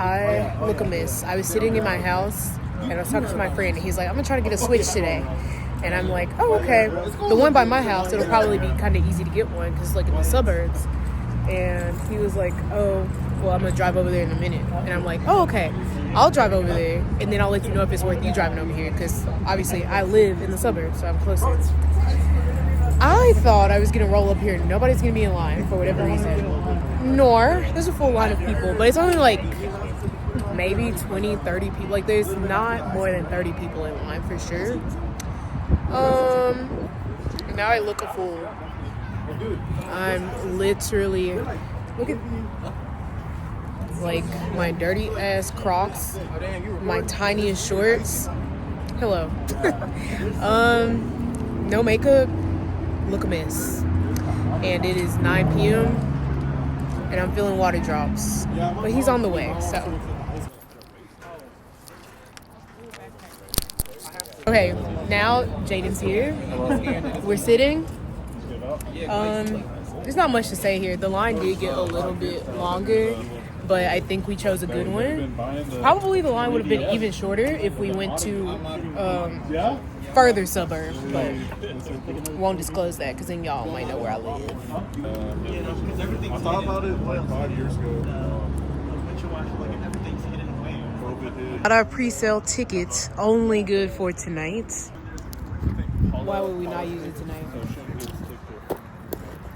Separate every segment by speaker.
Speaker 1: I look a miss. I was sitting in my house and I was talking to my friend and he's like, I'm gonna try to get a Switch today. And I'm like, oh, okay. The one by my house, it'll probably be kind of easy to get one because it's like in the suburbs. And he was like, oh, well, I'm gonna drive over there in a minute. And I'm like, oh, okay. I'll drive over there and then I'll let you know if it's worth you driving over here because obviously I live in the suburbs, so I'm closer. I thought I was gonna roll up here and nobody's gonna be in line for whatever reason. Nor, there's a full line of people, but it's only like maybe 20, 30 people. Like, there's not more than 30 people in line for sure. Now I look a fool. I'm literally, look at, like, my dirty ass Crocs, my tiniest shorts. Hello. No makeup, look a mess. And it is 9 p.m. and I'm feeling water drops. But he's on the way, so. Okay, now Jaden's here. We're sitting. There's not much to say here. The line did get a little bit longer, but I think we chose a good one. Probably the line would have been even shorter if we went to further suburb, but won't disclose that because then y'all might know where I live.
Speaker 2: I thought about it like 5 years ago.
Speaker 1: Got our pre-sale tickets, only good for tonight. Why would we not use it tonight?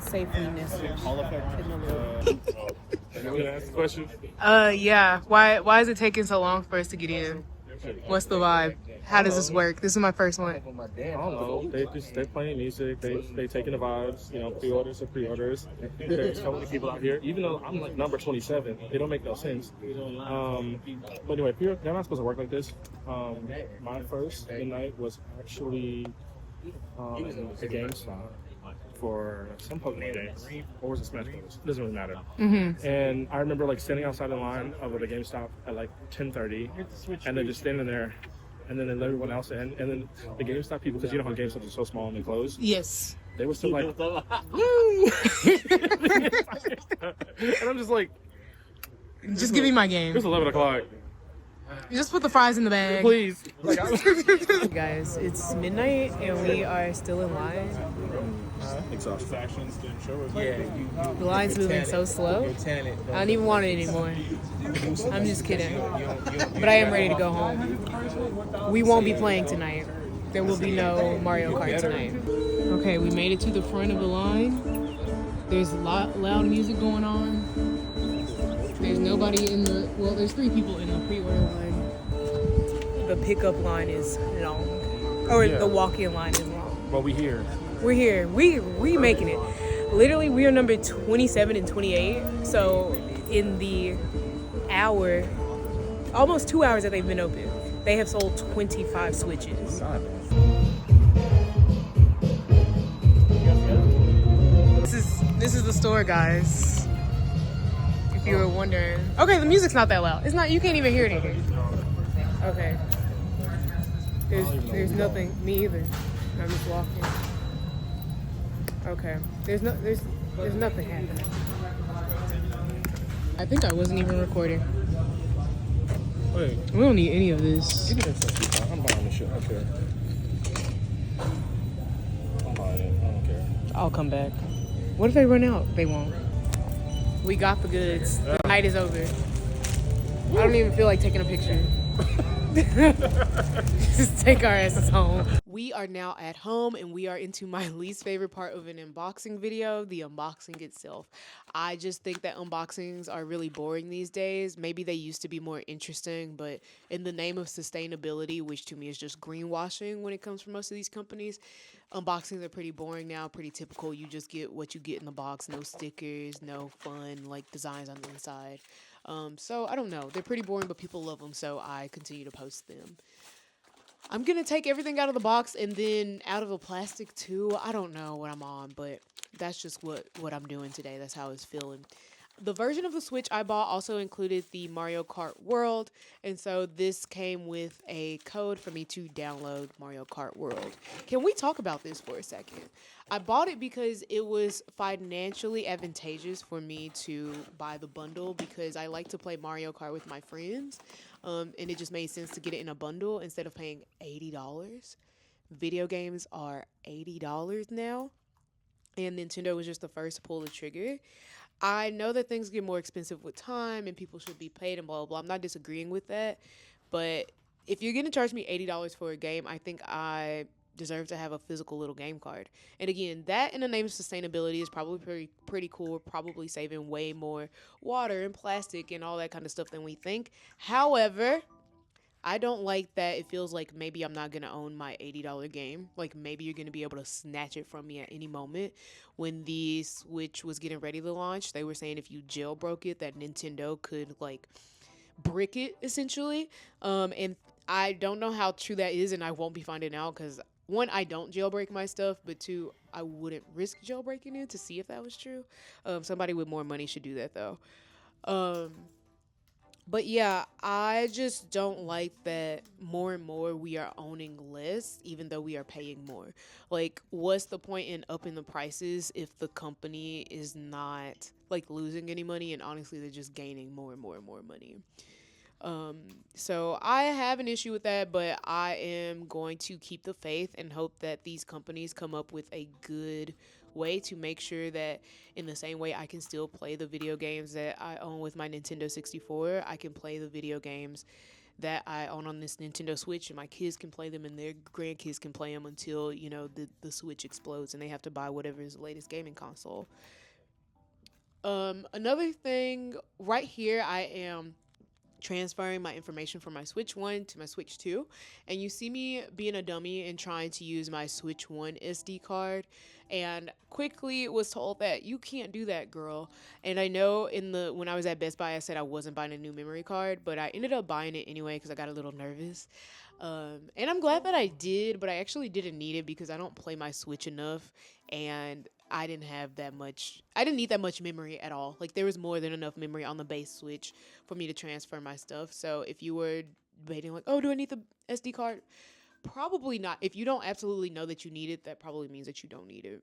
Speaker 1: Safely necessary.
Speaker 2: You ask the question?
Speaker 1: Yeah. Why is it taking so long for us to get in? What's the vibe? How does this work? This is my first one.
Speaker 2: I don't know. They're playing music. They taking the vibes. You know, pre-orders are pre-orders. There's so many people out here. Even though I'm like number 27, they don't make no sense. But anyway, they're not supposed to work like this. My first midnight was actually the GameStop for some Pokemon games, or was it Smash Bros? It doesn't really matter. Mm-hmm. And I remember like standing outside the line of the GameStop at like 10:30, and then just standing there. And then they let everyone else in. And then the GameStop people, because you know how GameStop is so small and they close?
Speaker 1: Yes.
Speaker 2: They were still like, woo! And I'm just like,
Speaker 1: just give me my game.
Speaker 2: It's 11 o'clock.
Speaker 1: Just put the fries in the bag.
Speaker 2: Please.
Speaker 1: Guys, it's midnight and we are still in line.
Speaker 2: Exhaustion.
Speaker 1: The line's moving so slow. I don't even want it anymore. I'm just kidding. But I am ready to go home. We won't be playing tonight. There will be no Mario Kart tonight. Okay, we made it to the front of the line. There's a lot loud music going on. There's nobody in the, well, there's 3 people in the pre-order line. The pickup line is long. Or the walk-in line is long.
Speaker 2: But we're here.
Speaker 1: We're here. We making it. Literally, we are number 27 and 28. So in the hour, almost 2 hours that they've been open, they have sold 25 Switches. This is the store, guys. If you were wondering. Okay, the music's not that loud. It's not. You can't even hear it in here. Okay. There's nothing. Me either. I'm just walking. Okay. There's nothing happening. I think I wasn't even recording.
Speaker 2: Wait.
Speaker 1: We don't need any of this.
Speaker 2: Give me that stuff. I'm buying this shit. I don't care. I'm buying it. I don't care.
Speaker 1: I'll come back. What if they run out? They won't. We got the goods. The night is over. I don't even feel like taking a picture. Just take our asses home. We are now at home and we are into my least favorite part of an unboxing video, the unboxing itself. I just think that unboxings are really boring these days. Maybe they used to be more interesting, but in the name of sustainability, which to me is just greenwashing when it comes from most of these companies, unboxings are pretty boring now, pretty typical. You just get what you get in the box, no stickers, no fun like designs on the inside. So I don't know. They're pretty boring, but people love them, so I continue to post them. I'm going to take everything out of the box and then out of the plastic too. I don't know what I'm on, but that's just what I'm doing today. That's how I was feeling. The version of the Switch I bought also included the Mario Kart World, and so this came with a code for me to download Mario Kart World. Can we talk about this for a second? I bought it because it was financially advantageous for me to buy the bundle because I like to play Mario Kart with my friends, and it just made sense to get it in a bundle instead of paying $80. Video games are $80 now, and Nintendo was just the first to pull the trigger. I know that things get more expensive with time and people should be paid and blah, blah, blah. I'm not disagreeing with that. But if you're going to charge me $80 for a game, I think I deserve to have a physical little game card. And again, that in the name of sustainability is probably pretty cool. We're probably saving way more water and plastic and all that kind of stuff than we think. However, I don't like that it feels like maybe I'm not going to own my $80 game. Like maybe you're going to be able to snatch it from me at any moment. When the Switch was getting ready to launch, they were saying if you jailbroke it, that Nintendo could like brick it essentially. And I don't know how true that is, and I won't be finding out because one, I don't jailbreak my stuff, but two, I wouldn't risk jailbreaking it to see if that was true. Somebody with more money should do that though. But yeah, I just don't like that more and more we are owning less, even though we are paying more. Like, what's the point in upping the prices if the company is not like losing any money, and honestly, they're just gaining more and more and more money. So I have an issue with that, but I am going to keep the faith and hope that these companies come up with a good way to make sure that in the same way I can still play the video games that I own with my Nintendo 64, I can play the video games that I own on this Nintendo Switch, and my kids can play them and their grandkids can play them until, you know, the Switch explodes and they have to buy whatever is the latest gaming console. Another thing, right here I am transferring my information from my Switch 1 to my Switch 2, and you see me being a dummy and trying to use my Switch 1 SD card, and quickly was told that you can't do that, girl. And I know when I was at Best Buy I said I wasn't buying a new memory card, but I ended up buying it anyway because I got a little nervous. And I'm glad that I did, but I actually didn't need it because I don't play my Switch enough, and I didn't need that much memory at all. Like, there was more than enough memory on the base Switch for me to transfer my stuff. So if you were debating like, oh, do I need the SD card? Probably not. If you don't absolutely know that you need it, that probably means that you don't need it.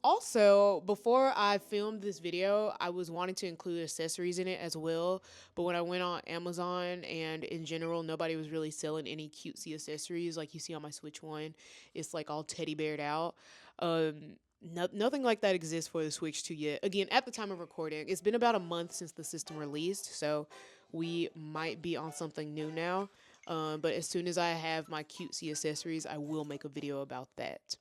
Speaker 1: Also, before I filmed this video, I was wanting to include accessories in it as well, but when I went on Amazon and in general, nobody was really selling any cutesy accessories like you see on my Switch 1. It's like all teddy beared out. Nothing like that exists for the Switch 2 yet. Again, at the time of recording, it's been about a month since the system released, so we might be on something new now. But as soon as I have my cutesy accessories, I will make a video about that.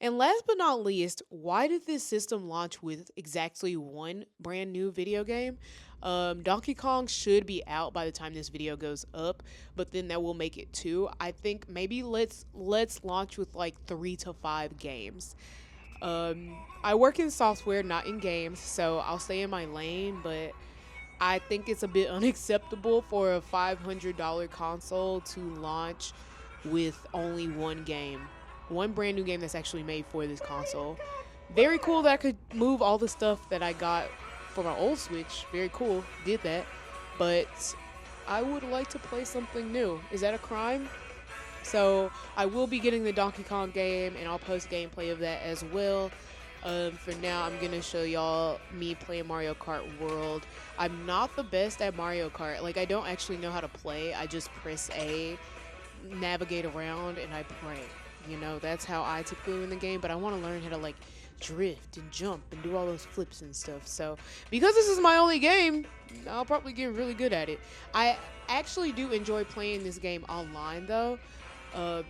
Speaker 1: And last but not least, why did this system launch with exactly one brand new video game? Donkey Kong should be out by the time this video goes up, but then that will make it 2. I think maybe let's launch with like 3 to 5 games. I work in software, not in games, so I'll stay in my lane, but I think it's a bit unacceptable for a $500 console to launch with only one game. One brand new game that's actually made for this console. Very cool that I could move all the stuff that I got for my old Switch. Very cool. Did that. But I would like to play something new. Is that a crime? So I will be getting the Donkey Kong game, and I'll post gameplay of that as well. For now, I'm going to show y'all me playing Mario Kart World. I'm not the best at Mario Kart. Like, I don't actually know how to play. I just press A, navigate around, and I pray. You know, that's how I typically win the game, but I want to learn how to, like, drift and jump and do all those flips and stuff. So, because this is my only game, I'll probably get really good at it. I actually do enjoy playing this game online, though.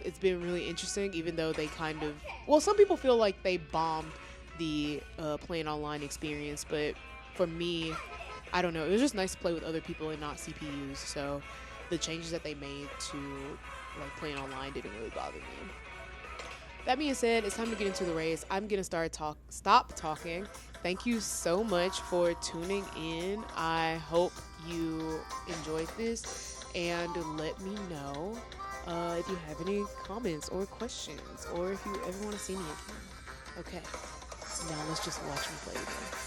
Speaker 1: It's been really interesting, even though they kind of... Well, some people feel like they bombed the playing online experience, but for me, I don't know. It was just nice to play with other people and not CPUs, so the changes that they made to, like, playing online didn't really bother me. That being said, it's time to get into the race. I'm going to stop talking. Thank you so much for tuning in. I hope you enjoyed this, and let me know if you have any comments or questions, or if you ever want to see me again. Okay, now let's just watch me play again.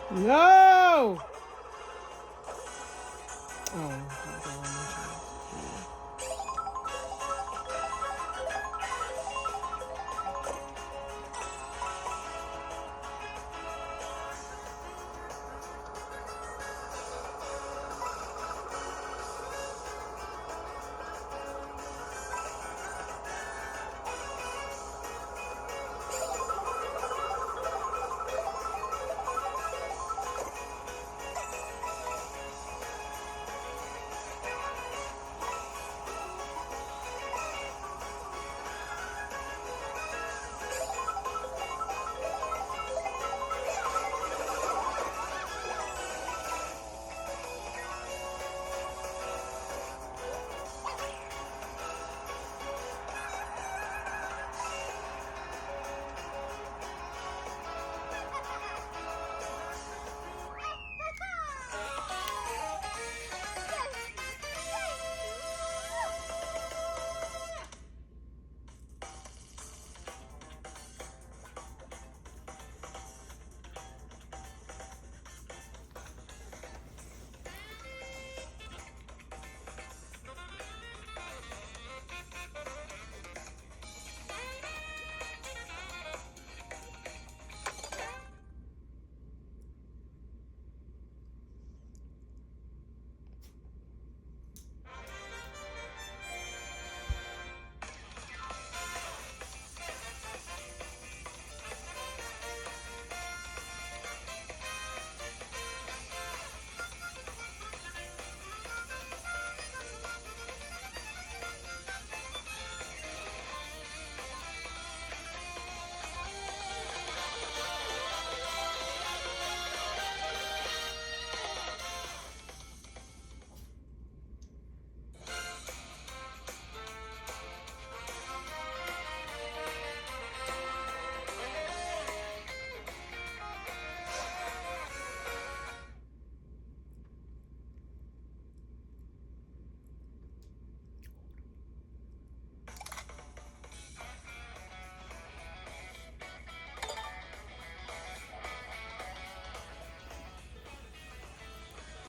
Speaker 1: No! Oh.